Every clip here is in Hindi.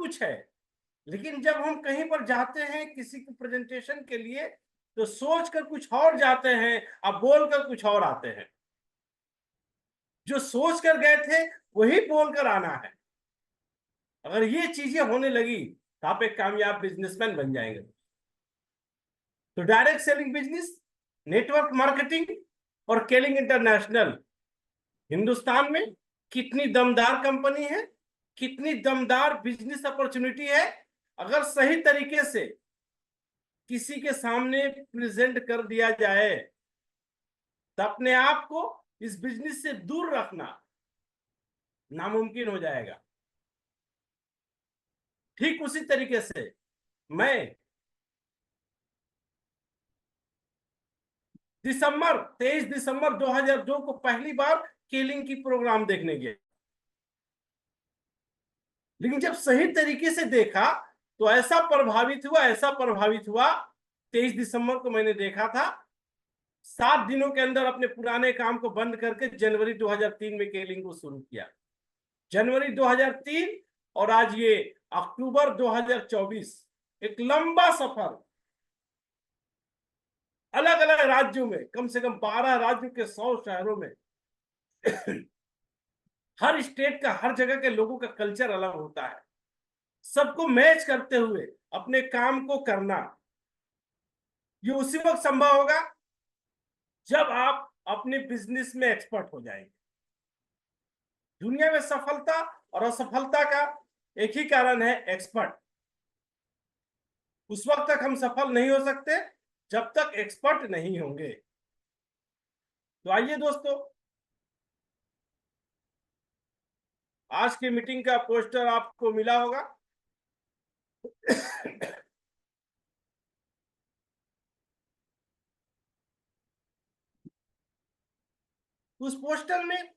कुछ है, लेकिन जब हम कहीं पर जाते हैं किसी की प्रेजेंटेशन के लिए तो सोच कर कुछ और जाते हैं, अब बोल कर कुछ और आते हैं। जो सोच कर गए थे वही बोल कर आना है। अगर ये चीजें होने लगी तो आप एक कामयाब बिजनेसमैन बन जाएंगे। तो direct selling business, network marketing और केलिंग इंटरनेशनल हिंदुस्तान में कितनी दमदार कंपनी है, कितनी दमदार बिजनेस अपॉर्चुनिटी है। अगर सही तरीके से किसी के सामने प्रेजेंट कर दिया जाए तो अपने आप को इस बिजनेस से दूर रखना नामुमकिन हो जाएगा। ठीक उसी तरीके से मैं 23 दिसंबर 2002 को पहली बार केलिंग की प्रोग्राम देखने गया, लेकिन जब सही तरीके से देखा तो ऐसा प्रभावित हुआ, ऐसा प्रभावित हुआ। 23 दिसंबर को मैंने देखा था, 7 दिनों के अंदर अपने पुराने काम को बंद करके जनवरी 2003 में केलिंग को शुरू किया। जनवरी 2003 और आज ये अक्टूबर 2024, एक लंबा सफर। अलग अलग राज्यों में, कम से कम 12 राज्यों के 100 शहरों में। हर स्टेट का, हर जगह के लोगों का कल्चर अलग होता है। सबको मैच करते हुए अपने काम को करना, ये उसी वक्त संभव होगा जब आप अपने बिजनेस में एक्सपर्ट हो जाएंगे। दुनिया में सफलता और असफलता का एक ही कारण है, एक्सपर्ट। उस वक्त तक हम सफल नहीं हो सकते जब तक एक्सपर्ट नहीं होंगे। तो आइए दोस्तों, आज की मीटिंग का पोस्टर आपको मिला होगा। उस पोस्टर में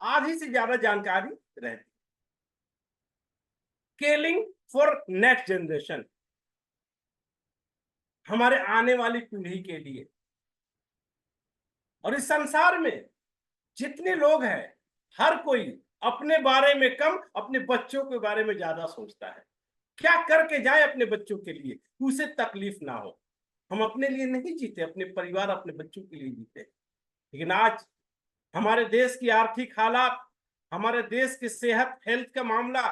आधी से ज्यादा जानकारी रहती। स्केलिंग फॉर नेक्स्ट जनरेशन, हमारे आने वाली पीढ़ी के लिए। और इस संसार में जितने लोग हैं, हर कोई अपने बारे में कम, अपने बच्चों के बारे में ज्यादा सोचता है। क्या करके जाए अपने बच्चों के लिए कि उसे तकलीफ ना हो। हम अपने लिए नहीं जीते, अपने परिवार, अपने बच्चों के लिए जीते। लेकिन आज हमारे देश की आर्थिक हालात, हमारे देश की सेहत, हेल्थ का मामला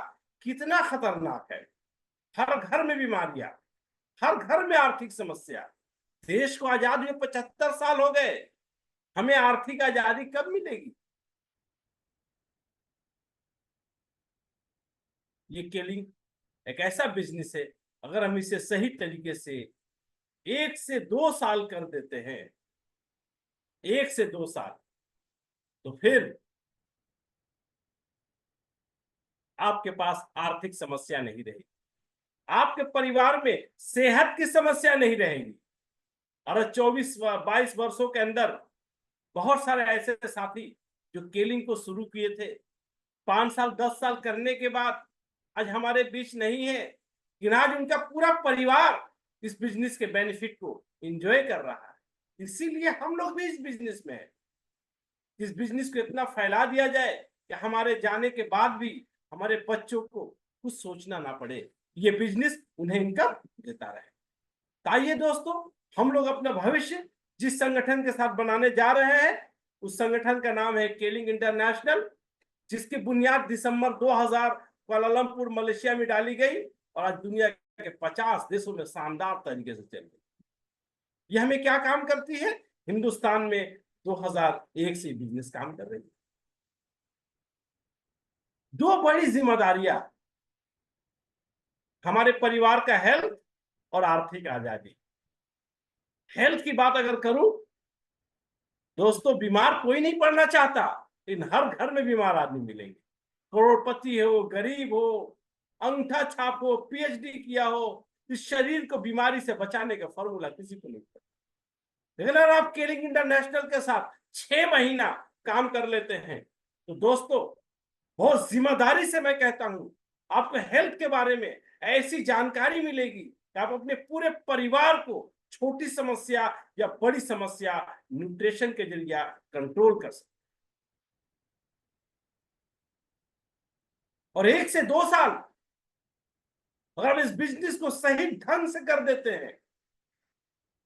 कितना खतरनाक है। हर घर में बीमारियां, हर घर में आर्थिक समस्या। देश को आजादी में 75 साल हो गए, हमें आर्थिक आजादी कब मिलेगी? ये केलिंग एक ऐसा बिजनेस है, अगर हम इसे सही तरीके से 1 से 2 साल कर देते हैं, 1 से 2 साल, तो फिर आपके पास आर्थिक समस्या नहीं रहेगी, आपके परिवार में सेहत की समस्या नहीं रहेगी। और 24-22 वर्षों के अंदर बहुत सारे ऐसे साथी जो केलिंग को शुरू किए थे, 5 साल 10 साल करने के बाद आज हमारे बीच नहीं है, लेकिन आज उनका पूरा परिवार इस बिजनेस के बेनिफिट को एंजॉय कर रहा है। इसीलिए हम लोग भी इस बिजनेस में है। इस बिजनेस को इतना फैला दिया जाए कि हमारे जाने के बाद भी हमारे बच्चों को कुछ सोचना ना पड़े, ये बिजनेस उन्हें इनकम देता रहे। तो आइए दोस्तों, हम लोग अपना भविष्य जिस संगठन के साथ बनाने जा रहे हैं, उस संगठन का नाम है केलिंग इंटरनेशनल, जिसकी बुनियाद दिसंबर 2000 कुआलालंपुर मलेशिया में डाली गई और आज दुनिया के 50 देशों में शानदार तरीके से चल रही। ये हमें क्या काम करती है? हिंदुस्तान में 2001 से बिजनेस काम कर रही है। 2 बड़ी जिम्मेदारियां, हमारे परिवार का हेल्थ और आर्थिक आजादी। हेल्थ की बात अगर करूं दोस्तों, बीमार कोई नहीं पड़ना चाहता, लेकिन हर घर में बीमार आदमी मिलेंगे। करोड़पति हो, गरीब हो, अंगूठा छाप हो, पीएचडी किया हो, इस शरीर को बीमारी से बचाने का फॉर्मूला किसी को नहीं पता। लेकिन अगर आप केलिंग इंटरनेशनल के साथ 6 महीना काम कर लेते हैं तो दोस्तों, बहुत जिम्मेदारी से मैं कहता हूं, आपको हेल्थ के बारे में ऐसी जानकारी मिलेगी कि आप अपने पूरे परिवार को छोटी समस्या या बड़ी समस्या न्यूट्रिशन के जरिए कंट्रोल कर सकते। और 1 से 2 साल अगर आप इस बिजनेस को सही ढंग से कर देते हैं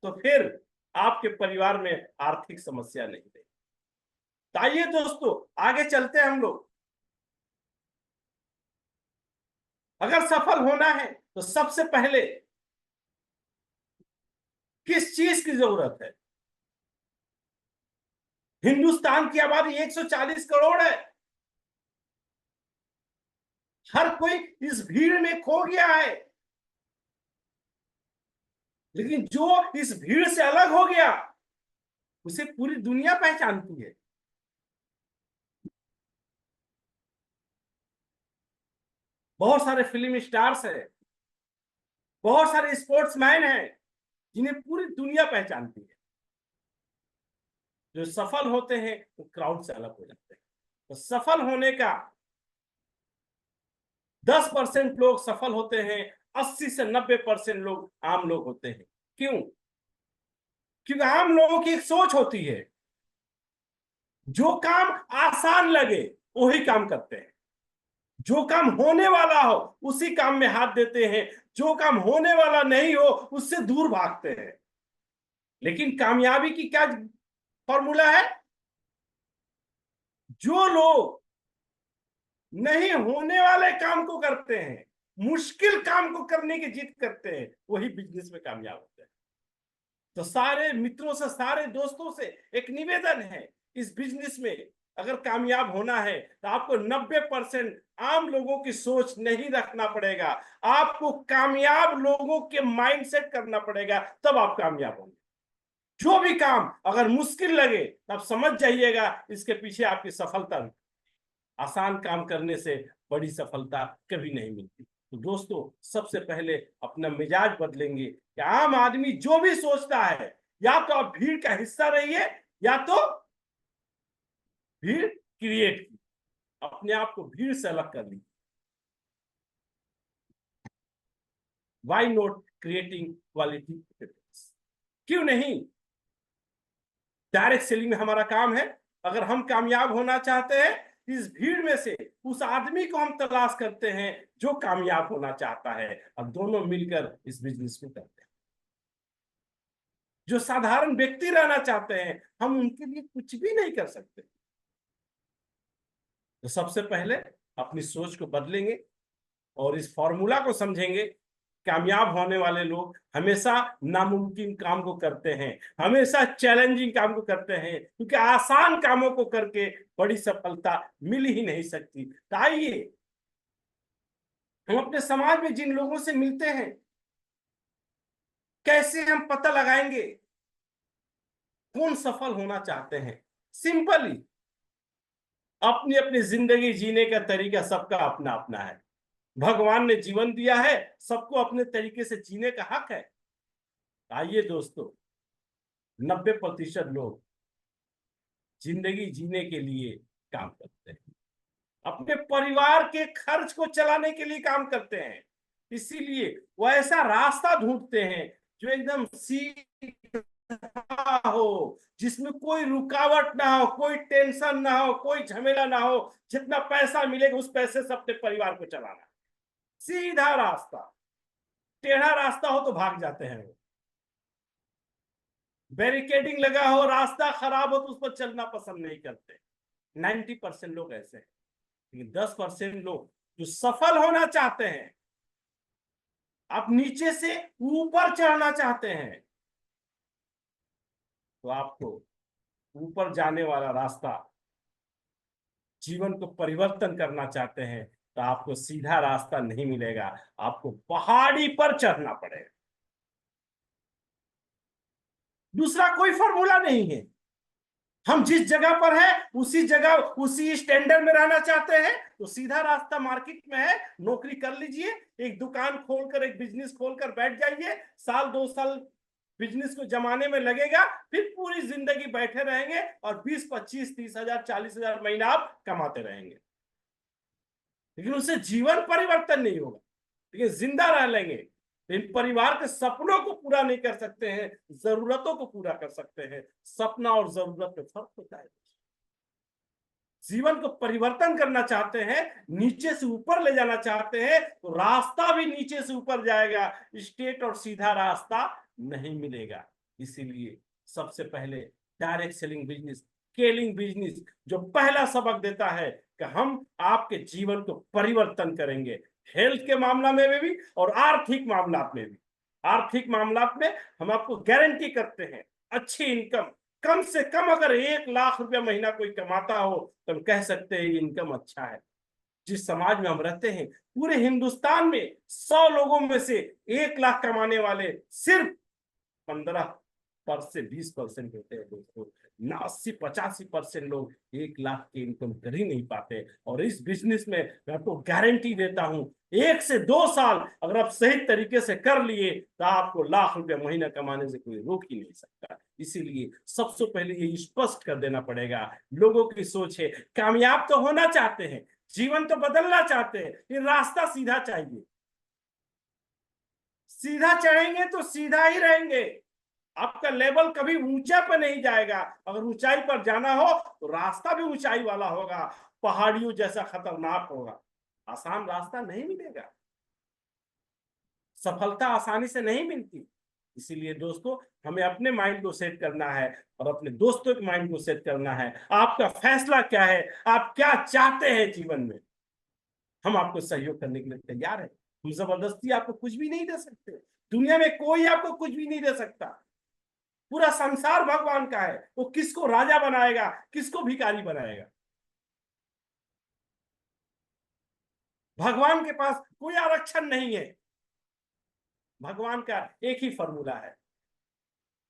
तो फिर आपके परिवार में आर्थिक समस्या नहीं रहेगी। तो आइए दोस्तों, आगे चलते हैं हम लोग। अगर सफल होना है तो सबसे पहले किस चीज की जरूरत है? हिंदुस्तान की आबादी 140 करोड़ है। हर कोई इस भीड़ में खो गया है, लेकिन जो इस भीड़ से अलग हो गया उसे पूरी दुनिया पहचानती है। बहुत सारे फिल्म स्टार्स हैं, बहुत सारे स्पोर्ट्समैन हैं जिन्हें पूरी दुनिया पहचानती है। जो सफल होते हैं वो क्राउड से अलग हो जाते हैं। तो सफल होने का 10% लोग सफल होते हैं, 80 से 90% लोग आम लोग होते हैं। क्यों? क्योंकि आम लोगों की एक सोच होती है, जो काम आसान लगे वही काम करते हैं, जो काम होने वाला हो उसी काम में हाथ देते हैं, जो काम होने वाला नहीं हो उससे दूर भागते हैं। लेकिन कामयाबी की क्या फॉर्मूला है? जो लोग नहीं होने वाले काम को करते हैं, मुश्किल काम को करने की जिद करते हैं, वही बिजनेस में कामयाब होते हैं। तो सारे मित्रों से, सारे दोस्तों से एक निवेदन है, इस बिजनेस में अगर कामयाब होना है तो आपको 90% आम लोगों की सोच नहीं रखना पड़ेगा, आपको कामयाब लोगों के माइंडसेट करना पड़ेगा, तब आप कामयाब होंगे। जो भी काम अगर मुश्किल लगे तब समझ जाइएगा इसके पीछे आपकी सफलता है। आसान काम करने से बड़ी सफलता कभी नहीं मिलती। तो दोस्तों, सबसे पहले अपना मिजाज बदलेंगे कि आम आदमी जो भी सोचता है, या तो आप भीड़ का हिस्सा रहिए या तो भीड़ क्रिएट की, अपने आप को भीड़ से अलग कर लीजिए। Why not creating quality? क्यों नहीं? डायरेक्ट सेलिंग में हमारा काम है। अगर हम कामयाब होना चाहते हैं, इस भीड़ में से उस आदमी को हम तलाश करते हैं जो कामयाब होना चाहता है, और दोनों मिलकर इस बिजनेस को करते हैं। जो साधारण व्यक्ति रहना चाहते हैं, हम उनके लिए कुछ भी नहीं कर सकते। तो सबसे पहले अपनी सोच को बदलेंगे और इस फॉर्मूला को समझेंगे। कामयाब होने वाले लोग हमेशा नामुमकिन काम को करते हैं, हमेशा चैलेंजिंग काम को करते हैं, क्योंकि आसान कामों को करके बड़ी सफलता मिल ही नहीं सकती। तो आइए, हम अपने समाज में जिन लोगों से मिलते हैं, कैसे हम पता लगाएंगे कौन सफल होना चाहते हैं? सिंपली, अपनी अपनी जिंदगी जीने का तरीका सबका अपना अपना है। भगवान ने जीवन दिया है, सबको अपने तरीके से जीने का हक है। आइए दोस्तों, 90% लोग जिंदगी जीने के लिए काम करते हैं, अपने परिवार के खर्च को चलाने के लिए काम करते हैं। इसीलिए वो ऐसा रास्ता ढूंढते हैं जो एकदम सीधा हो, जिसमें कोई रुकावट ना हो, कोई टेंशन ना हो, कोई झमेला ना हो। जितना पैसा मिलेगा उस पैसे से अपने परिवार को चलाना। सीधा रास्ता। टेढ़ा रास्ता हो तो भाग जाते हैं। बैरिकेडिंग लगा हो, रास्ता खराब हो तो उस पर चलना पसंद नहीं करते। 90% लोग ऐसे हैं। लेकिन 10% लोग जो सफल होना चाहते हैं, आप नीचे से ऊपर चढ़ना चाहते हैं, तो आपको ऊपर जाने वाला रास्ता, जीवन को परिवर्तन करना चाहते हैं तो आपको सीधा रास्ता नहीं मिलेगा, आपको पहाड़ी पर चढ़ना पड़ेगा। दूसरा कोई फॉर्मूला नहीं है। हम जिस जगह पर है उसी जगह, उसी स्टैंडर्ड में रहना चाहते हैं तो सीधा रास्ता मार्केट में है, नौकरी कर लीजिए, एक दुकान खोलकर, एक बिजनेस खोलकर बैठ जाइए। साल 2 साल बिजनेस को जमाने में लगेगा, फिर पूरी जिंदगी बैठे रहेंगे और 20, 25, 30 हजार, 40 हजार महीना आप कमाते रहेंगे। लेकिन उससे जीवन परिवर्तन नहीं होगा। लेकिन जिंदा रह लेंगे, इन परिवार के सपनों को पूरा नहीं कर सकते हैं, जरूरतों को पूरा कर सकते हैं। सपना और जरूरत में फर्क होता है। जीवन को परिवर्तन करना चाहते हैं, नीचे से ऊपर ले जाना चाहते हैं, तो रास्ता भी नीचे से ऊपर जाएगा, स्ट्रेट और सीधा रास्ता नहीं मिलेगा। इसीलिए सबसे पहले direct selling business, scaling business जो पहला सबक देता है कि हम आपके जीवन को परिवर्तन करेंगे, हेल्थ के मामला में भी और आर्थिक मामला में भी। आर्थिक मामला में हम आपको गारंटी करते हैं अच्छी इनकम, कम से कम अगर 1 लाख रुपया महीना कोई कमाता हो तो हम कह सकते हैं इनकम अच्छा है। जिस समाज में हम रहते हैं, पूरे हिंदुस्तान में 100 लोगों में से 1 लाख कमाने वाले सिर्फ 15% 20% होते हैं दोस्तों। ना 80-85% लोग 1 लाख की इनकम कर ही नहीं पाते। और इस बिजनेस में मैं आपको गारंटी देता हूं 1 से 2 साल अगर आप सही तरीके से कर लिए तो आपको लाख रुपया महीना कमाने से कोई रोक ही नहीं सकता। इसीलिए सबसे पहले ये स्पष्ट कर देना पड़ेगा। लोगों की सोच है कामयाब तो होना चाहते हैं, जीवन तो बदलना चाहते हैं, ये रास्ता सीधा चाहिए। सीधा चढ़ेंगे तो सीधा ही रहेंगे, आपका लेवल कभी ऊंचा पर नहीं जाएगा। अगर ऊंचाई पर जाना हो तो रास्ता भी ऊंचाई वाला होगा, पहाड़ियों जैसा खतरनाक होगा, आसान रास्ता नहीं मिलेगा। सफलता आसानी से नहीं मिलती। इसीलिए दोस्तों हमें अपने माइंड को सेट करना है और अपने दोस्तों के माइंड को सेट करना है। आपका फैसला क्या है, आप क्या चाहते हैं जीवन में, हम आपको सहयोग करने के लिए तैयार है। हम जबरदस्ती आपको कुछ भी नहीं दे सकते, दुनिया में कोई आपको कुछ भी नहीं दे सकता। पूरा संसार भगवान का है, वो किसको राजा बनाएगा, किसको भिखारी बनाएगा। भगवान के पास कोई आरक्षण नहीं है। भगवान का एक ही फॉर्मूला है,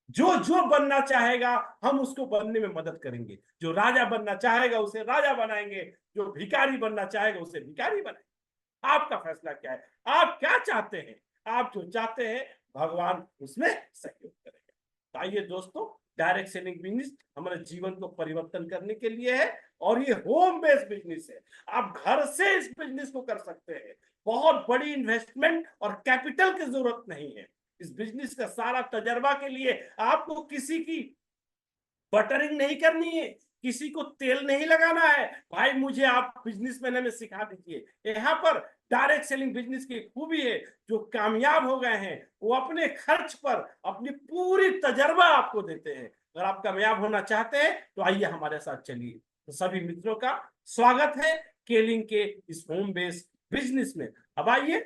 जो जो बनना चाहेगा हम उसको बनने में मदद करेंगे। जो राजा बनना चाहेगा उसे राजा बनाएंगे, जो भिखारी बनना चाहेगा उसे भिखारी बनाएंगे। आपका फैसला क्या है, आप क्या चाहते हैं। आप जो चाहते हैं भगवान उसमें सहयोग करेगा। तो आइए दोस्तों, डायरेक्ट सेलिंग बिजनेस हमारे जीवन को परिवर्तन करने के लिए है और ये होम बेस्ड बिजनेस है। आप घर से इस बिजनेस को कर सकते हैं, बहुत बड़ी इन्वेस्टमेंट और कैपिटल की जरूरत नहीं है। इस बिजनेस का सारा तजर्बा के लिए आपको किसी की बटरिंग नहीं करनी है, किसी को तेल नहीं लगाना है। भाई मुझे आप बिजनेसमैन में सिखा दीजिए। यहाँ पर डायरेक्ट सेलिंग बिजनेस की खूबी है, जो कामयाब हो गए हैं वो अपने खर्च पर अपनी पूरी तजर्बा आपको देते हैं। अगर आप कामयाब होना चाहते हैं तो आइए हमारे साथ चलिए। तो सभी मित्रों का स्वागत है केलिंग के इस होम बेस्ड बिजनेस में। अब आइए,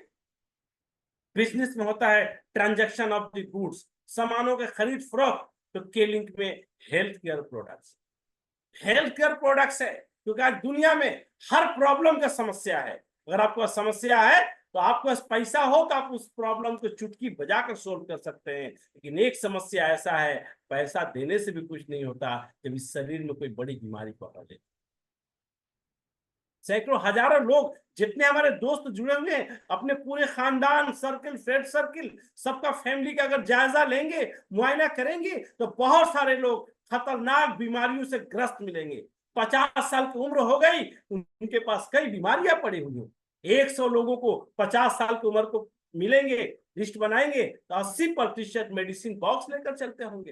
बिजनेस में होता है ट्रांजैक्शन ऑफ द गुड्स, सामानों के खरीद फरोख्त। तो केलिंग में health care products, health care products है, क्योंकि आज दुनिया में हर प्रॉब्लम का समस्या है। अगर आपको समस्या है तो आपके पास पैसा हो तो आप उस प्रॉब्लम को चुटकी बजाकर सोल्व कर सकते हैं। लेकिन एक समस्या ऐसा है, पैसा देने से भी कुछ नहीं होता जब इस शरीर में कोई बड़ी बीमारी पकड़ ले। सैकड़ों हजारों लोग जितने हमारे दोस्त जुड़े हुए हैं, अपने पूरे खानदान सर्किल, फ्रेंड सर्किल, सबका फैमिली का अगर जायजा लेंगे, मुआयना करेंगे तो बहुत सारे लोग खतरनाक बीमारियों से ग्रस्त मिलेंगे। 50 साल की उम्र हो गई, उनके पास कई बीमारियां पड़ी हुई हो। 100 लोगों को 50 साल की उम्र को मिलेंगे, लिस्ट बनाएंगे तो 80% मेडिसिन बॉक्स लेकर चलते होंगे।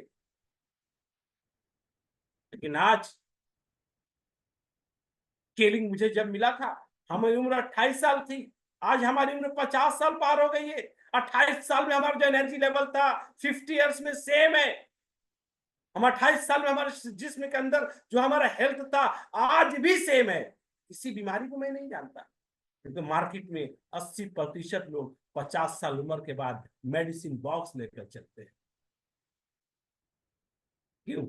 लेकिन आज स्केलिंग मुझे जब मिला था, हमारी उम्र 28 साल थी, आज हमारी उम्र 50 साल पार हो गई है। 28 साल में हमारा जो एनर्जी लेवल था 50 ईयर्स में सेम है। हम 28 साल में हमारे जिस्म के अंदर जो हमारा हेल्थ था आज भी सेम है। किसी बीमारी को मैं नहीं जानता, क्योंकि मार्केट में 80% लोग 50 साल उम्र के बाद मेडिसिन बॉक्स लेकर चलते हैं। क्यों?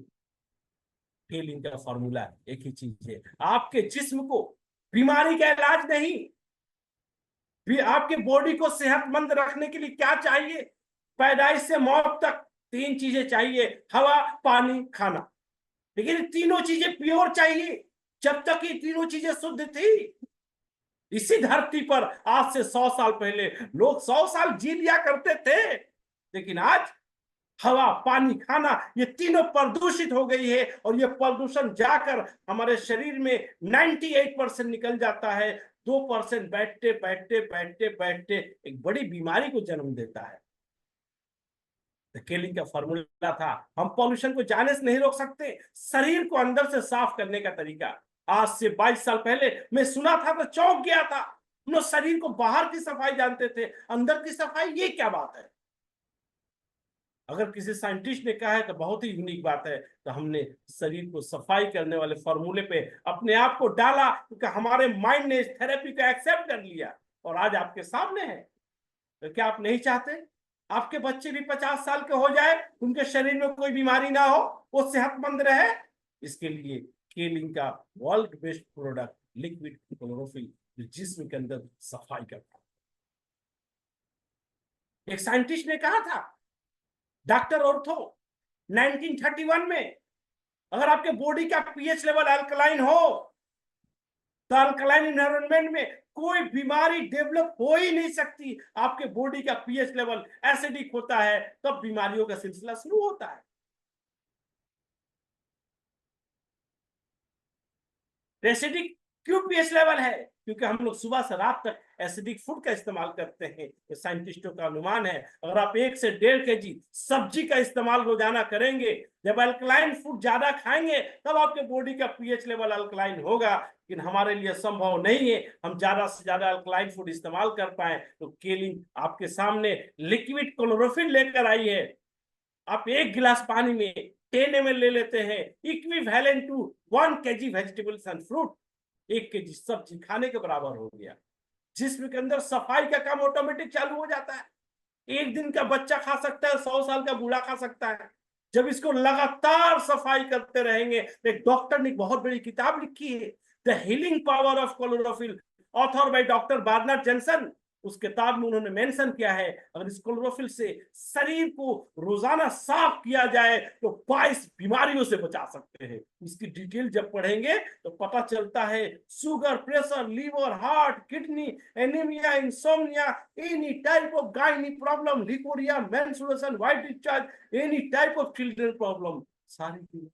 हेलिंग का फॉर्मूला एक ही चीज है, आपके जिस्म को बीमारी का इलाज नहीं, भी आपके बॉडी को सेहतमंद रखने के लिए क्या चाहिए। पैदाइश से मौत तक 3 चीजें चाहिए, हवा, पानी, खाना। लेकिन तीनों चीजें प्योर चाहिए। जब तक ये तीनों चीजें शुद्ध थी इसी धरती पर, आज से 100 साल पहले लोग 100 साल जी लिया करते थे। लेकिन आज हवा, पानी, खाना, ये तीनों प्रदूषित हो गई है और ये प्रदूषण जाकर हमारे शरीर में 98% निकल जाता है। 2% बैठते बैठते बैठते बैठते एक बड़ी बीमारी को जन्म देता है। केलिंग का फॉर्मूला था, हम पॉल्यूशन को जाने से नहीं रोक सकते, शरीर को अंदर से साफ करने का तरीका। आज से 22 साल पहले मैं सुना था तो चौंक गया था। हम लोग शरीर को बाहर की सफाई जानते थे, अंदर की सफाई ये क्या बात है। अगर किसी साइंटिस्ट ने कहा है तो बहुत ही यूनिक बात है। तो हमने शरीर को सफाई करने वाले फॉर्मूले पे अपने आप को डाला, क्योंकि हमारे माइंड ने इस थेरेपी को एक्सेप्ट कर लिया और आज आपके सामने है। तो क्या आप नहीं चाहते आपके बच्चे भी 50 साल के हो जाए, उनके शरीर में कोई बीमारी ना हो, वो सेहतमंद रहे? इसके लिए केलिंग का world best product liquid chlorophyll, जो जिस्म के अंदर सफाई करता है। एक साइंटिस्ट ने कहा था, डॉक्टर ऑर्थो, 1931 में, अगर आपके बॉडी का पीएच लेवल अल्कलाइन हो तो अल्कलाइन एनवायरनमेंट में कोई बीमारी डेवलप हो ही नहीं सकती। आपके बॉडी का पीएच लेवल एसिडिक होता है तब बीमारियों का सिलसिला शुरू होता है। एसिडिक क्यों पीएच लेवल है? क्योंकि हम लोग सुबह से रात तक एसिडिक फूड का इस्तेमाल करते हैं। ये साइंटिस्टों का अनुमान है, अगर आप 1 से 1.5 केजी सब्जी का इस्तेमाल रोजाना करेंगे, जब अल्कलाइन फूड ज्यादा खाएंगे तब आपके बॉडी का पीएच लेवल अल्कलाइन होगा। लेकिन हमारे लिए संभव नहीं है हम ज्यादा से ज्यादा अल्कलाइन फूड इस्तेमाल कर पाए। तो केलिंग आपके सामने लिक्विड क्लोरोफिल लेकर आई है। आप 1 गिलास पानी में 10 ml ले लेते हैं, equivalent to 1 kg vegetables and fruit, 1 kg सब्जी खाने के बराबर हो गया। जिसम के अंदर सफाई का काम ऑटोमेटिक चालू हो जाता है। 1 दिन का बच्चा खा सकता है, 100 साल का बूढ़ा खा सकता है। जब इसको लगातार सफाई करते रहेंगे। एक डॉक्टर ने बहुत बड़ी किताब लिखी है, the healing power of chlorophyll, author by doctor Barnard Johnson. उस किताब में उन्होंने मेंशन किया है, अगर इस क्लोरोफिल से शरीर को रोजाना साफ किया जाए तो 22 बीमारियों से बचा सकते हैं। इसकी डिटेल जब पढ़ेंगे तो पता चलता है, sugar, pressure, liver, heart, kidney, anaemia, insomnia, any type of gynae problem, leucorrhoea, menstruation, white discharge, any type of children problem, सारी।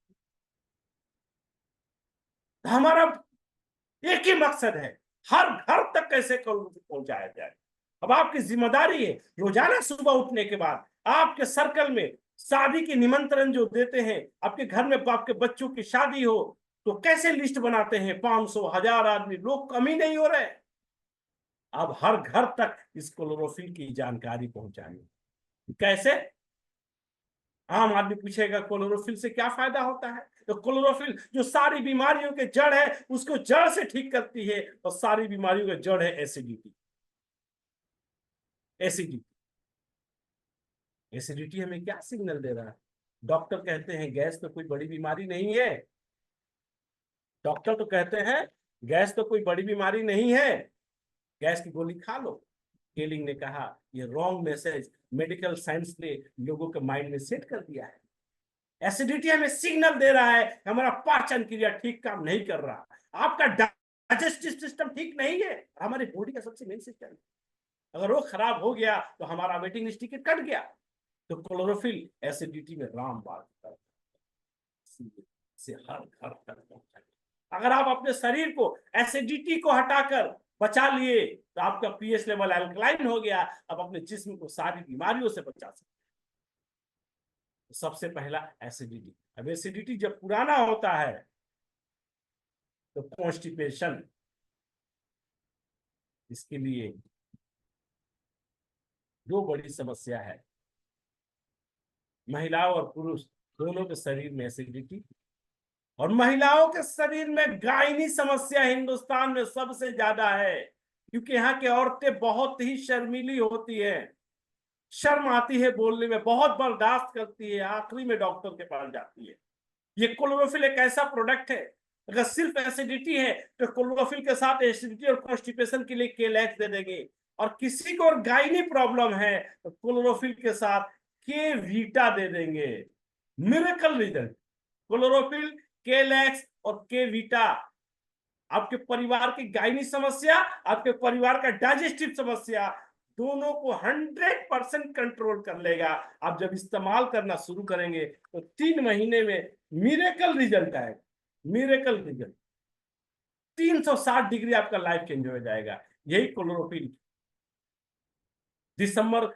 हमारा एक ही मकसद है, हर घर तक कैसे पहुंचाया जाए। अब आपकी जिम्मेदारी है, रोजाना सुबह उठने के बाद आपके सर्कल में शादी के निमंत्रण जो देते हैं, आपके घर में आपके बच्चों की शादी हो तो कैसे लिस्ट बनाते हैं, 500, 1000 आदमी, लोग कम ही नहीं हो रहे। अब हर घर तक इस क्लोरोफिल की जानकारी पहुंचानी कैसे? आम आदमी पूछेगा क्लोरोफिल से क्या फायदा होता है? तो क्लोरोफिल जो सारी बीमारियों के जड़ है उसको जड़ से ठीक करती है, और सारी बीमारियों का जड़ है एसिडिटी। एसिडिटी एसिडिटी हमें क्या सिग्नल दे रहा है? डॉक्टर कहते हैं गैस तो कोई बड़ी बीमारी नहीं है। डॉक्टर तो कहते हैं गैस तो कोई बड़ी बीमारी नहीं है, गैस की गोली खा लो। केलिंग ने कहा ये रॉन्ग मैसेज मेडिकल साइंस ने लोगों के माइंड में सेट कर दिया है। एसिडिटी हमें सिग्नल दे रहा है हमारा पाचन क्रिया ठीक काम नहीं कर रहा, आपका डाइजेस्टिव सिस्टम ठीक नहीं है। हमारी बॉडी का सबसे मेन सिस्टम, अगर वो खराब हो गया तो हमारा वेटिंग लिस्ट टिकट कट गया। तो क्लोरोफिल एसिडिटी में रामबाण से हर घर तक पहुंचाए। अगर आप अपने शरीर को एसिडिटी को हटाकर बचा लिए तो आपका पीएच लेवल अल्कलाइन हो गया। अब अपने जिस्म को सारी बीमारियों से बचा सकते। सबसे पहला एसिडिटी। अब एसिडिटी जब पुराना होता है तो कॉन्स्टिपेशन, इसके लिए दो बड़ी समस्या है, महिलाओं और पुरुष दोनों के शरीर में एसिडिटी, और महिलाओं के शरीर में गायनी समस्या हिंदुस्तान में सबसे ज्यादा है, क्योंकि यहाँ की औरतें बहुत ही शर्मीली होती है, शर्म आती है बोलने में, बहुत बर्दाश्त करती है, आखिरी में डॉक्टर के पास जाती है। ये क्लोरोफिल एक ऐसा प्रोडक्ट है, अगर सिर्फ एसिडिटी है तो क्लोरोफिल के साथ एसिडिटी और कॉन्स्टिपेशन के लिए केलैक्स दे देंगे, और किसी को और गायनी प्रॉब्लम है तो क्लोरोफिल के साथ के वीटा दे देंगे। मिरेकल रिजल्ट, क्लोरोफिल, केलैक्स और के वीटा आपके परिवार की गायनी समस्या, आपके परिवार का डाइजेस्टिव समस्या, दोनों को 100% कंट्रोल कर लेगा। आप जब इस्तेमाल करना शुरू करेंगे तो 3 महीने में मिरेकल रिजल्ट आएगा। मिरेकल रिजल्ट, 360 डिग्री आपका लाइफ चेंज हो जाएगा। यही क्लोरोफिल दिसंबर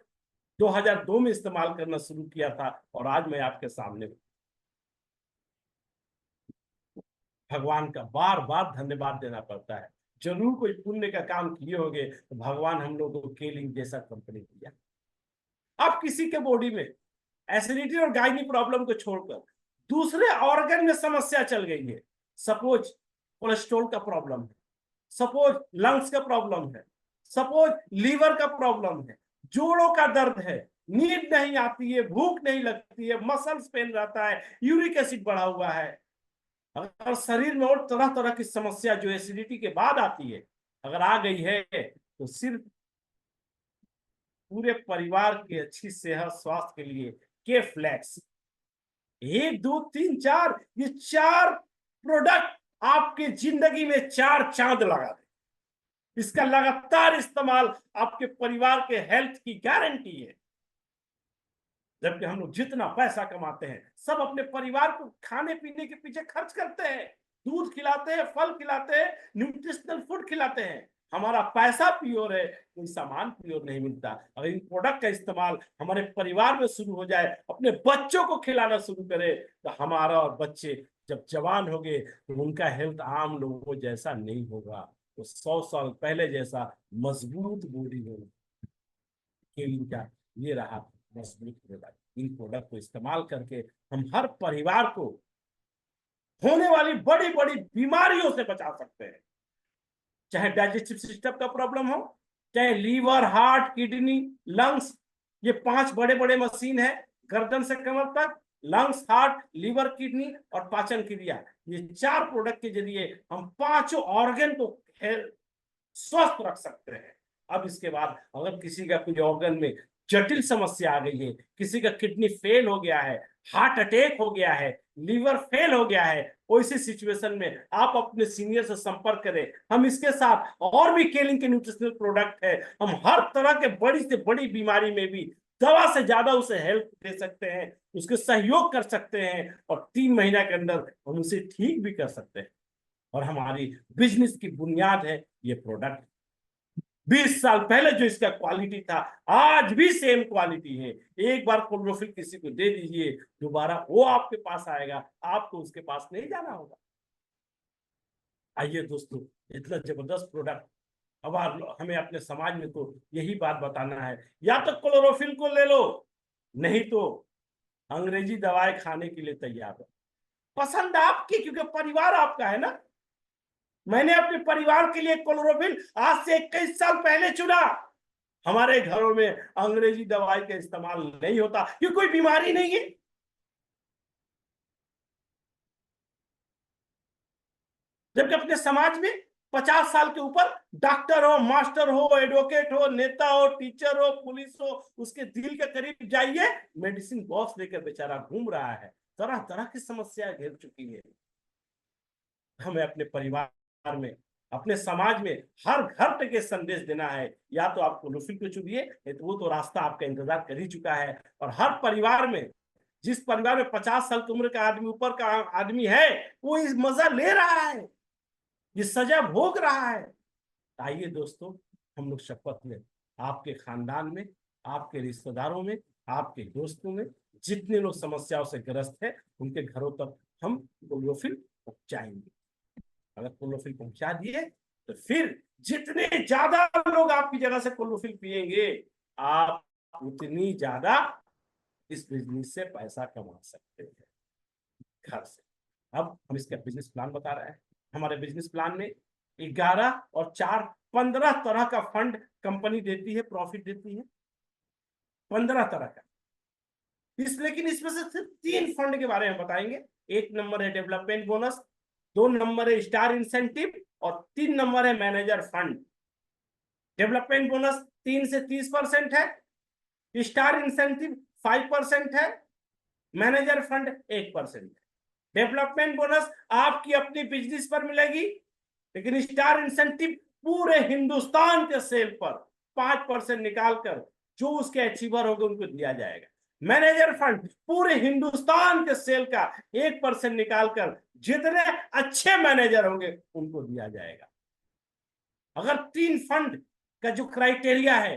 2002 में इस्तेमाल करना शुरू किया था और आज मैं आपके सामने हूं। भगवान का बार बार धन्यवाद देना पड़ता है। जरूर कोई पुण्य का काम किए होंगे तो भगवान हम लोगों को केलिंग जैसा कंपनी दिया। अब किसी के बॉडी में एसिडिटी और गायनी प्रॉब्लम को छोड़कर दूसरे ऑर्गन में समस्या चल गई है, सपोज कोलेस्ट्रॉल का प्रॉब्लम है, सपोज लंग्स का प्रॉब्लम है, सपोज लीवर का प्रॉब्लम है, जोड़ों का दर्द है, नींद नहीं आती है, भूख नहीं लगती है, मसल्स पेन रहता है, यूरिक एसिड बढ़ा हुआ है, अगर शरीर में और तरह तरह की समस्या जो एसिडिटी के बाद आती है अगर आ गई है तो सिर्फ पूरे परिवार की अच्छी सेहत स्वास्थ्य के लिए के फ्लैक्स 1 2 3 4 ये 4 प्रोडक्ट आपके जिंदगी में 4 चांद लगा दे। इसका लगातार इस्तेमाल आपके परिवार के हेल्थ की गारंटी है। जबकि हम लोग जितना पैसा कमाते हैं सब अपने परिवार को खाने पीने के पीछे खर्च करते हैं, दूध खिलाते हैं, फल खिलाते हैं, न्यूट्रिशनल फूड खिलाते हैं, हमारा पैसा प्योर है, कोई सामान प्योर नहीं मिलता। अगर इन प्रोडक्ट का इस्तेमाल हमारे परिवार में शुरू हो जाए, अपने बच्चों को खिलाना शुरू करे, तो हमारा और बच्चे जब जवान हो गए तो उनका हेल्थ आम लोगों जैसा नहीं होगा, तो 100 साल पहले जैसा मजबूत बॉडी होगा। इनका ये रहा मजबूत प्रोडक्ट। इन प्रोडक्ट को इस्तेमाल करके हम हर परिवार को होने वाली बड़ी बड़ी बीमारियों से बचा सकते हैं, चाहे डाइजेस्टिव सिस्टम का प्रॉब्लम हो, चाहे लीवर, हार्ट, किडनी, लंग्स। ये 5 बड़े बड़े मशीन है, गर्दन से कमर तक, लंग्स, हार्ट, लीवर, किडनी और पाचन क्रिया। ये 4 प्रोडक्ट के जरिए हम 5 ऑर्गन को स्वस्थ रख सकते हैं। अब इसके बाद अगर किसी का कोई ऑर्गन में जटिल समस्या आ गई है, किसी का किडनी फेल हो गया है, हार्ट अटैक हो गया है, लीवर फेल हो गया है, वैसी सिचुएशन में आप अपने सीनियर से संपर्क करें। हम इसके साथ और भी केलिंग के न्यूट्रिशनल प्रोडक्ट है, हम हर तरह के बड़ी से बड़ी बीमारी में भी दवा से ज्यादा उसे हेल्प दे सकते हैं, उसके सहयोग कर सकते हैं और 3 महीना के अंदर हम उसे ठीक भी कर सकते हैं। और हमारी बिजनेस की बुनियाद है ये प्रोडक्ट। 20 साल पहले जो इसका क्वालिटी था आज भी सेम क्वालिटी है। एक बार क्लोरोफिल किसी को दे दीजिए, दोबारा वो आपके पास आएगा, आपको उसके पास नहीं जाना होगा। आइए दोस्तों, इतना जबरदस्त प्रोडक्ट अब हमें अपने समाज में तो यही बात बताना है, या तो क्लोरोफिल को ले लो, नहीं तो अंग्रेजी दवाएं खाने के लिए तैयार हो। पसंद आपकी, क्योंकि परिवार आपका है ना। मैंने अपने परिवार के लिए क्लोरोफिल आज से 21 साल पहले चुना। हमारे घरों में अंग्रेजी दवाई का इस्तेमाल नहीं होता, क्योंकि कोई बीमारी नहीं है। जबकि अपने समाज में 50 साल के ऊपर डॉक्टर हो, मास्टर हो, एडवोकेट हो, नेता हो, टीचर हो, पुलिस हो, उसके दिल के करीब जाइए, मेडिसिन बॉक्स लेकर बेचारा घूम रहा है, तरह तरह की समस्या घेर चुकी है। हमें अपने परिवार में, अपने समाज में हर घर तक ये संदेश देना है, या तो आप क्लोरोफिल को चुनिए, तो वो तो रास्ता आपका इंतजार कर ही चुका है। और हर परिवार में, जिस परिवार में 50 साल की उम्र का आदमी, ऊपर का आदमी है, वो इस मजा ले रहा है, ये सजा भोग रहा है। आइए दोस्तों, हम लोग शपथ लें, आपके खानदान में, आपके रिश्तेदारों में, आपके दोस्तों में जितने लोग समस्याओं से ग्रस्त है, उनके घरों तक हम क्लोरोफिल पहुंचाएंगे। अगर क्लोरोफिल पहुंचा दिए तो फिर जितने ज्यादा लोग आपकी जगह से क्लोरोफिल पिएंगे, आप उतनी ज्यादा इस बिजनेस से पैसा कमा सकते हैं घर से। अब हम इसका बिजनेस प्लान बता रहे हैं। हमारे बिजनेस प्लान में 11 और 4 15 तरह का फंड कंपनी देती है, प्रॉफिट देती है 15 तरह का। लेकिन इसमें से सिर्फ 3 फंड के बारे में बताएंगे। 1 नंबर है डेवलपमेंट बोनस, 2 नंबर है स्टार इंसेंटिव और 3 नंबर है मैनेजर फंड। डेवलपमेंट बोनस 3 से 30% है, स्टार इंसेंटिव 5% है, मैनेजर फंड 1% है। डेवलपमेंट बोनस आपकी अपनी बिजनेस पर मिलेगी, लेकिन स्टार इंसेंटिव पूरे हिंदुस्तान के सेल पर 5% निकालकर जो उसके अचीवर होंगे उनको दिया जाएगा। मैनेजर फंड पूरे हिंदुस्तान के सेल का 1% निकालकर जितने अच्छे मैनेजर होंगे उनको दिया जाएगा। अगर 3 फंड का जो क्राइटेरिया है,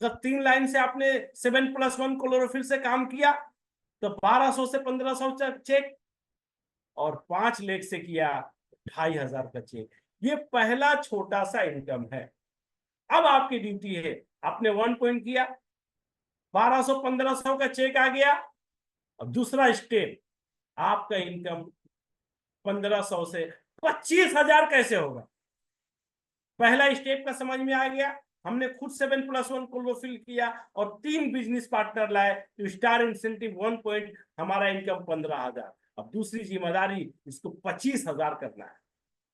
अगर 3 लाइन से आपने 7+1 क्लोरोफिल से काम किया तो 1200 से 1500 चेक, और 5 लेख से किया 2500 का चेक। ये पहला छोटा सा इनकम है। अब आपकी ड्यूटी है, आपने 1 पॉइंट किया, 1200 1500 का चेक आ गया। अब दूसरा स्टेप, आपका इनकम 1500 से 25,000 कैसे होगा। पहला स्टेप का समझ में आ गया, हमने खुद 7+1 क्लोरोफिल किया और 3 बिजनेस पार्टनर लाए तो स्टार इंसेंटिव 1 पॉइंट, हमारा इनकम 15,000। अब दूसरी जिम्मेदारी, इसको 25,000 करना है।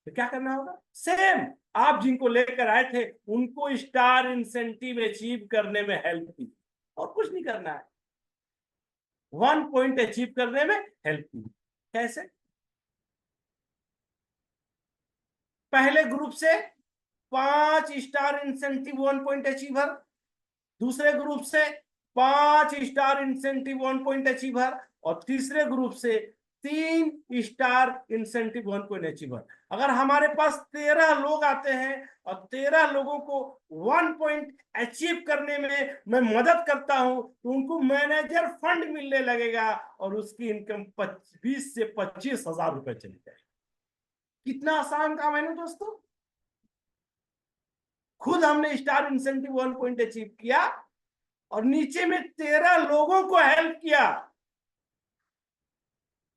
तो क्या करना होगा, सेम आप जिनको लेकर आए थे उनको स्टार इंसेंटिव अचीव करने में हेल्प की, और कुछ नहीं करना है। 1 पॉइंट अचीव करने में हेल्प की। कैसे, पहले ग्रुप से 5 स्टार इंसेंटिव 1 पॉइंट अचीवर, दूसरे ग्रुप से 5 स्टार इंसेंटिव 1 पॉइंट अचीवर, और तीसरे ग्रुप से 3 स्टार इंसेंटिव 1 पॉइंट अचीवर। अगर हमारे पास 13 लोग आते हैं और 13 लोगों को 1 पॉइंट अचीव करने में मैं मदद करता हूं तो उनको मैनेजर फंड मिलने लगेगा और उसकी इनकम 20 से 25,000 रुपए चली जाएगी। कितना आसान काम है ना दोस्तों। खुद हमने स्टार इंसेंटिव 1 पॉइंट अचीव किया और नीचे में 13 लोगों को हेल्प किया,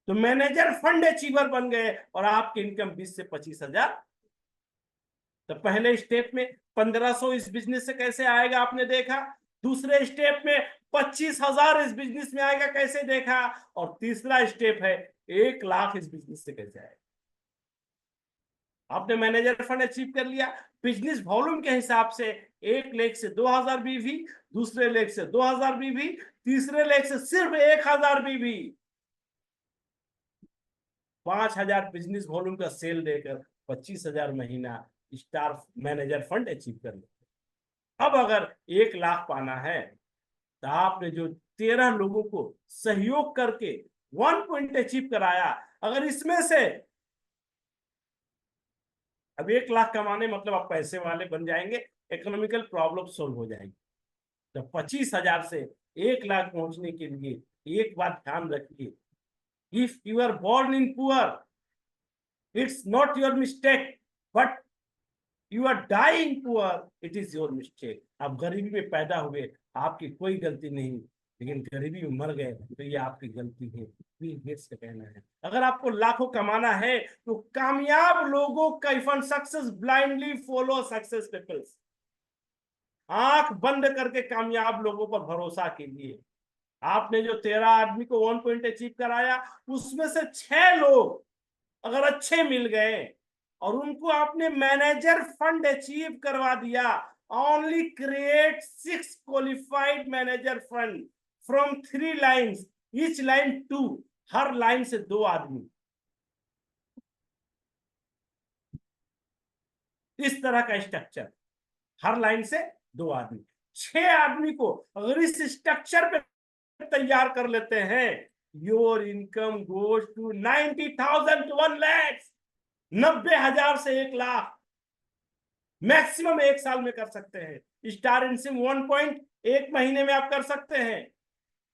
तो मैनेजर फंड अचीवर बन गए और आपकी इनकम 20 से 25,000। तो पहले स्टेप में 1500 इस बिजनेस से कैसे आएगा आपने देखा, दूसरे स्टेप में 25,000 इस बिजनेस में आएगा कैसे देखा, और तीसरा स्टेप है 1 लाख इस बिजनेस से कैसे आएगा। आपने मैनेजर फंड अचीव कर लिया, बिजनेस वॉल्यूम के हिसाब से 1 लेख से 2,000 बीवी, दूसरे लेख से 2,000 बीवी, तीसरे लेख से सिर्फ 1,000 बीवी। 5,000 बिजनेस वॉल्यूम का सेल देकर 25,000 महीना स्टार मैनेजर फंड अचीव कर लिया। अब अगर 1 लाख पाना है तो आपने जो 13 लोगों को सहयोग करके 1 पॉइंट अचीव कराया, अगर इसमें से अब 1 लाख कमाने मतलब आप पैसे वाले बन जाएंगे, इकोनॉमिकल प्रॉब्लम सोल्व हो जाएगी। तो 25,000 से 1 लाख पहुंचने के लिए एक बात ध्यान रखिए, if you are born in poor, it's not your mistake, but you are dying poor, it is your mistake। आप गरीबी में पैदा हुए, आपकी कोई गलती नहीं, लेकिन गरीबी में मर गए तो ये आपकी गलती है। बिल गेट्स का कहना है। अगर आपको लाखों कमाना है तो कामयाब लोगों का, if success blindly follow success peoples, आंख बंद करके कामयाब लोगों पर भरोसा कीजिए। आपने जो 13 आदमी को 1 पॉइंट अचीव कराया, उसमें से 6 लोग अगर अच्छे मिल गए और उनको आपने मैनेजर फंड अचीव करवा दिया, only create 6 qualified manager fund from 3 lines, each line 2, her line से 2 आदमी। इस तरह का स्ट्रक्चर, हर लाइन से 2 आदमी, 6 आदमी को अगर इस स्ट्रक्चर पे तैयार कर लेते हैं, your income goes to 90,000 to 1 lakh, 90,000 से 1 लाख मैक्सिमम 1 साल में कर सकते हैं। स्टार इनसिम 1 पॉइंट 1 महीने में आप कर सकते हैं।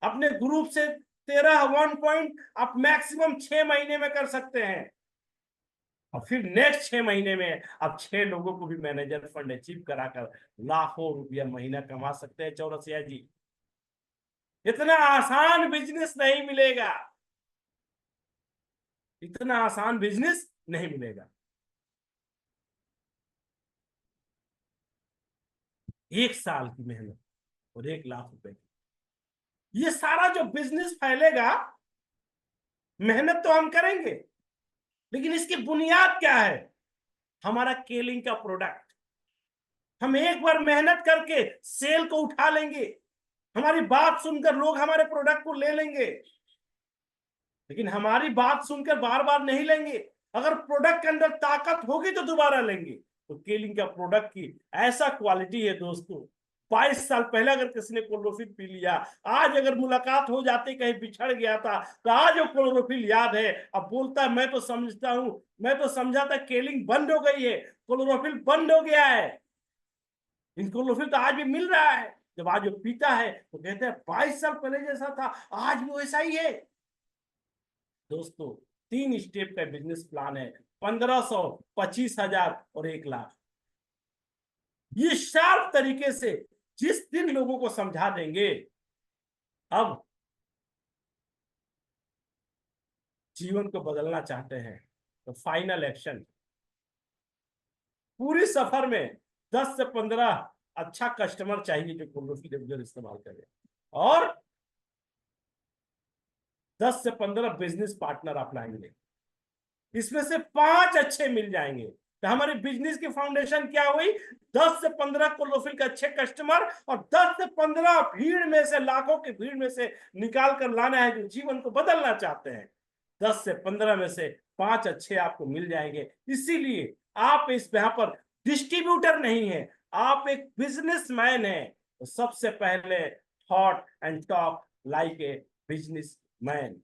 अपने ग्रुप से 13 1 पॉइंट आप मैक्सिमम 6 महीने में कर सकते हैं। और फिर नेक्स्ट 6 महीने में आप 6 लोगों को भी मैनेजर फंड अचीव कराकर लाखों रुपया महीना कमा सकते हैं। चौरसिया जी, इतना आसान बिजनेस नहीं मिलेगा, इतना आसान बिजनेस नहीं मिलेगा। 1 साल की मेहनत और 1 लाख रुपए की, ये सारा जो बिजनेस फैलेगा, मेहनत तो हम करेंगे, लेकिन इसकी बुनियाद क्या है, हमारा केलिंग का प्रोडक्ट। हम एक बार मेहनत करके सेल को उठा लेंगे, हमारी बात सुनकर लोग हमारे प्रोडक्ट को ले लेंगे, लेकिन हमारी बात सुनकर बार बार नहीं लेंगे। अगर प्रोडक्ट के अंदर ताकत होगी तो दोबारा लेंगे। तो केलिंग का प्रोडक्ट की ऐसा क्वालिटी है दोस्तों, 22 साल पहले अगर किसी ने क्लोरोफिल पी लिया, आज अगर मुलाकात हो जाती, कहीं बिछड़ गया था, तो आज वो क्लोरोफिल याद है। अब बोलता है मैं तो समझता हूं, मैं तो समझा था केलिंग बंद हो गई है, क्लोरोफिल बंद हो गया है। इन क्लोरोफिल तो आज भी मिल रहा है। जब आज वो पीता है तो कहते हैं 22 साल पहले जैसा था, आज भी वैसा ही है। दोस्तों 3 स्टेप का बिजनेस प्लान है, 1500, 25,000 और 1 लाख। ये शार्प तरीके से जिस दिन लोगों को समझा देंगे, अब जीवन को बदलना चाहते हैं तो फाइनल एक्शन, पूरी सफर में 10 से 15 अच्छा कस्टमर चाहिए जो कुल्लू रेगुलर इस्तेमाल करे, और 10 से 15 बिजनेस पार्टनर अपनाएंगे। इसमें से 5 अच्छे मिल जाएंगे तो हमारी बिजनेस की फाउंडेशन क्या हुई? 10 से 15 कोलोफिल के अच्छे कस्टमर और 10 से 15 भीड़ में से, लाखों की भीड़ में से निकाल कर लाना है जो जीवन को बदलना चाहते हैं। 10 से 15 में से 5 अच्छे आपको मिल जाएंगे। इसीलिए आप इस यहाँ पर डिस्ट्रीब्यूटर नहीं है, आप एक बिजनेसमैन है। तो सबसे पहले thought and talk like a businessman.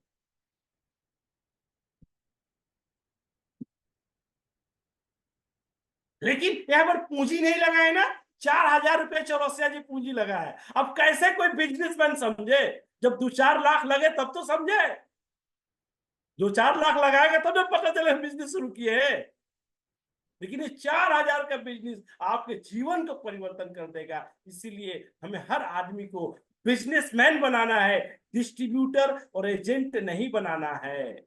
लेकिन यहाँ पर पूंजी नहीं लगाए ना, 4,000 रुपये चौरसिया जी पूंजी लगा है। अब कैसे कोई बिजनेसमैन समझे? जब 2-4 लाख लगे तब तो समझे। 2-4 लाख लगाएगा तब तो पता चले बिजनेस शुरू किए है। लेकिन ये 4,000 का बिजनेस आपके जीवन को परिवर्तन कर देगा। इसीलिए हमें हर आदमी को बिजनेसमैन बनाना है, डिस्ट्रीब्यूटर और एजेंट नहीं बनाना है।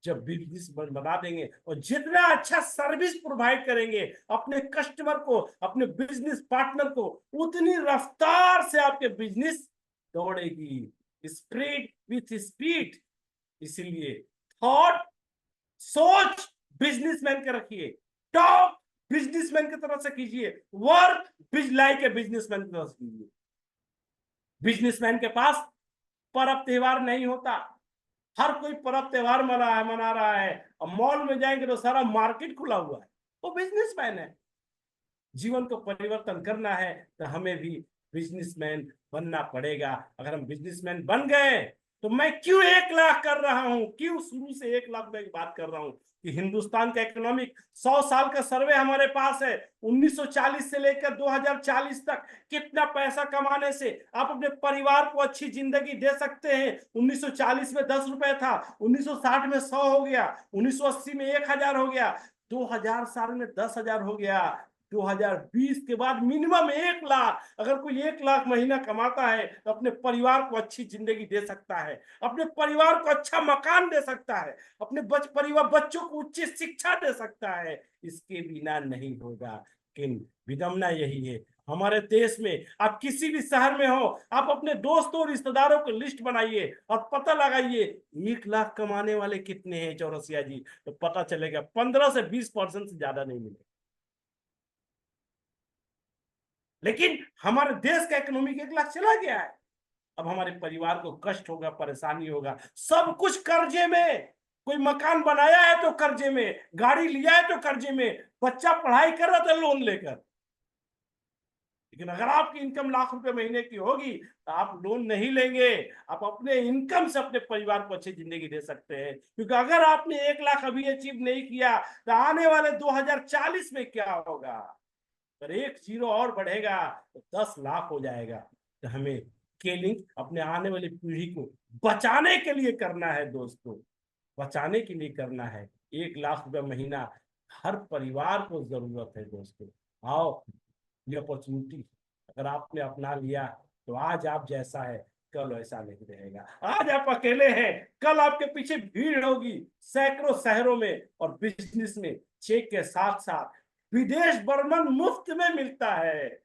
जब बिजनेस बना देंगे और जितना अच्छा सर्विस प्रोवाइड करेंगे अपने कस्टमर को, अपने बिजनेस पार्टनर को, उतनी रफ्तार से आपके बिजनेस दौड़ेगी। Spread with speed. इसीलिए थॉट, सोच बिजनेसमैन के रखिए, टॉक बिजनेसमैन की तरफ से कीजिए, वर्क लाइक ए बिजनेसमैन की तरफ से कीजिए। बिजनेसमैन के पास पर्व त्योहार नहीं होता। हर कोई पर्व त्योहार मना रहा है, अब मॉल में जाएंगे तो सारा मार्केट खुला हुआ है। वो बिजनेसमैन है। जीवन को परिवर्तन करना है तो हमें भी बिजनेसमैन बनना पड़ेगा। अगर हम बिजनेसमैन बन गए तो मैं क्यों 1 लाख कर रहा हूं, क्यों शुरू से 1 लाख में बात कर रहा हूं कि हिंदुस्तान का इकोनॉमिक 100 साल का सर्वे हमारे पास है। 1940 से लेकर 2040 तक कितना पैसा कमाने से आप अपने परिवार को अच्छी जिंदगी दे सकते हैं। 1940 में 10 रुपए था, 1960 में 100 हो गया, 1980 में 1,000 हो गया, 2000 साल में 10,000 हो गया, 2020 के बाद मिनिमम 1 लाख। अगर कोई 1 लाख महीना कमाता है तो अपने परिवार को अच्छी जिंदगी दे सकता है, अपने परिवार को अच्छा मकान दे सकता है, अपने परिवार बच्चों को उच्च शिक्षा दे सकता है। इसके बिना नहीं होगा। लेकिन विडंबना यही है हमारे देश में, आप किसी भी शहर में हो, आप अपने दोस्तों और रिश्तेदारों को लिस्ट बनाइए और पता लगाइए 1 लाख कमाने वाले कितने हैं चौरसिया जी, तो पता चलेगा 15 से 20% से ज्यादा नहीं मिलेगा। लेकिन हमारे देश का इकोनॉमिक 1 लाख चला गया है। अब हमारे परिवार को कष्ट होगा, परेशानी होगा, सब कुछ कर्जे में। कोई मकान बनाया है तो कर्जे में, गाड़ी लिया है तो कर्जे में, बच्चा पढ़ाई कर रहा था लोन लेकर। लेकिन अगर आपकी इनकम लाख रुपए महीने की होगी तो आप लोन नहीं लेंगे, आप अपने इनकम से अपने परिवार को अच्छी जिंदगी दे सकते हैं। क्योंकि अगर आपने 1 लाख अभी अचीव नहीं किया तो आने वाले 2040 में क्या होगा? अगर एक जीरो और बढ़ेगा तो 10 लाख हो जाएगा। तो हमें स्केलिंग अपने आने वाली पीढ़ी को बचाने के लिए करना है दोस्तों, बचाने के लिए करना है। 1 लाख रुपए महीना हर परिवार को जरूरत है दोस्तों। आओ, ये अपॉर्चुनिटी अगर आपने अपना लिया तो आज आप जैसा है कल वैसा नहीं रहेगा। आज आप अकेले हैं, कल आपके पीछे भीड़ होगी सैकड़ों शहरों में। और बिजनेस में चेक के साथ साथ विदेश भ्रमण मुफ्त में मिलता है।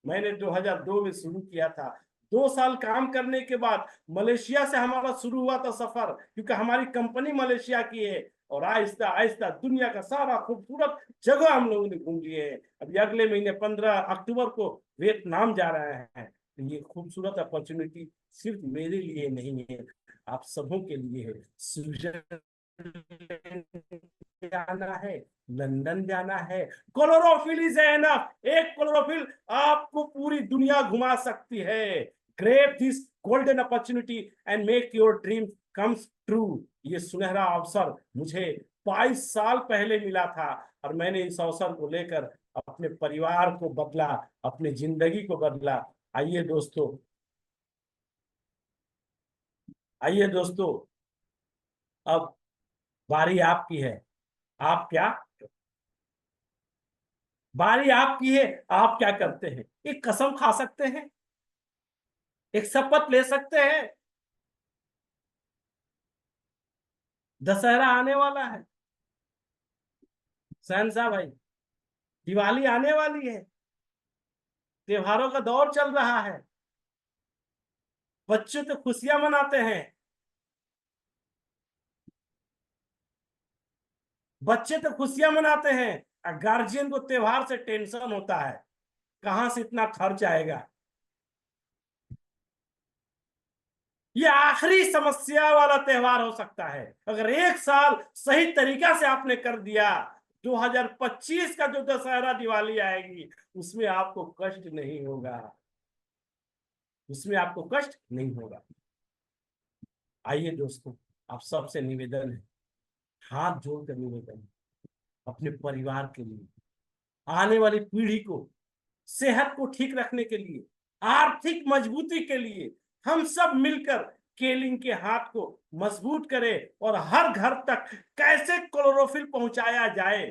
मैंने 2002 में शुरू किया था। 2 साल काम करने के बाद मलेशिया से हमारा शुरू हुआ था सफर, क्योंकि हमारी कंपनी मलेशिया की है। और आहिस्ता आहिस्ता दुनिया का सारा खूबसूरत जगह हम लोगों ने घूम लिए हैं। अभी अगले महीने 15 अक्टूबर को वियतनाम जा रहे हैं। तो ये खूबसूरत अपॉर्चुनिटी सिर्फ मेरे लिए नहीं है, आप सबों के लिए है। स्विट्जरलैंड जाना है, लंदन जाना है, क्लोरोफिल इज एनफ। एक क्लोरोफिल आपको पूरी दुनिया घुमा सकती है। Grab this golden opportunity and make your dream comes true. ये सुनहरा अवसर मुझे 22 साल पहले मिला था और मैंने इस अवसर को लेकर अपने परिवार को बदला, अपनी जिंदगी को बदला। आइए दोस्तों, आइए दोस्तों, अब बारी आपकी है। आप क्या बारी आपकी है, आप क्या करते हैं? एक कसम खा सकते हैं, एक शपथ ले सकते हैं। दशहरा आने वाला है, शहनशाह भाई, दिवाली आने वाली है, त्योहारों का दौर चल रहा है, बच्चे तो खुशियां मनाते हैं, बच्चे तो खुशियां मनाते हैं, और गार्जियन को त्योहार से टेंशन होता है, कहां से इतना खर्च आएगा। ये आखिरी समस्या वाला त्योहार हो सकता है। अगर एक साल सही तरीका से आपने कर दिया, 2025 का जो दशहरा दिवाली आएगी, उसमें आपको कष्ट नहीं होगा, उसमें आपको कष्ट नहीं होगा। आइए दोस्तों, आप सबसे निवेदन है, हाथ जोड़कर निवेदन है, अपने परिवार के लिए, आने वाली पीढ़ी को सेहत को ठीक रखने के लिए, आर्थिक मजबूती के लिए हम सब मिलकर केलिंग के हाथ को मजबूत करें, और हर घर तक कैसे क्लोरोफिल पहुंचाया जाए,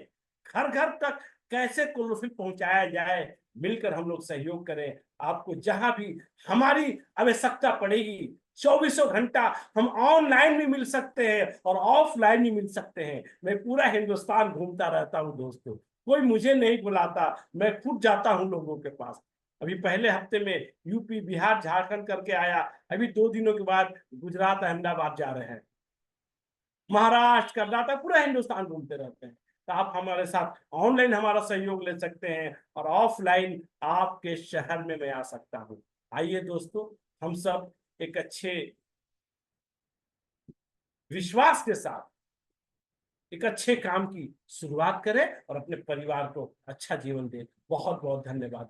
घर घर तक कैसे क्लोरोफिल पहुंचाया जाए, मिलकर हम लोग सहयोग करें। आपको जहां भी हमारी आवश्यकता पड़ेगी, चौबीसों घंटा हम ऑनलाइन भी मिल सकते हैं और ऑफलाइन भी मिल सकते हैं। मैं पूरा हिंदुस्तान घूमता रहता हूं दोस्तों, कोई मुझे नहीं बुलाता, मैं खुद जाता हूं लोगों के पास। अभी पहले हफ्ते में यूपी, बिहार, झारखंड करके आया, अभी 2 दिनों के बाद गुजरात, अहमदाबाद जा रहे हैं, महाराष्ट्र, कर्नाटक, पूरा हिंदुस्तान घूमते रहते हैं। तो आप हमारे साथ ऑनलाइन हमारा सहयोग ले सकते हैं, और ऑफलाइन आपके शहर में मैं आ सकता हूँ। आइए दोस्तों, हम सब एक अच्छे विश्वास के साथ एक अच्छे काम की शुरुआत करें और अपने परिवार को अच्छा जीवन दें। बहुत बहुत धन्यवाद।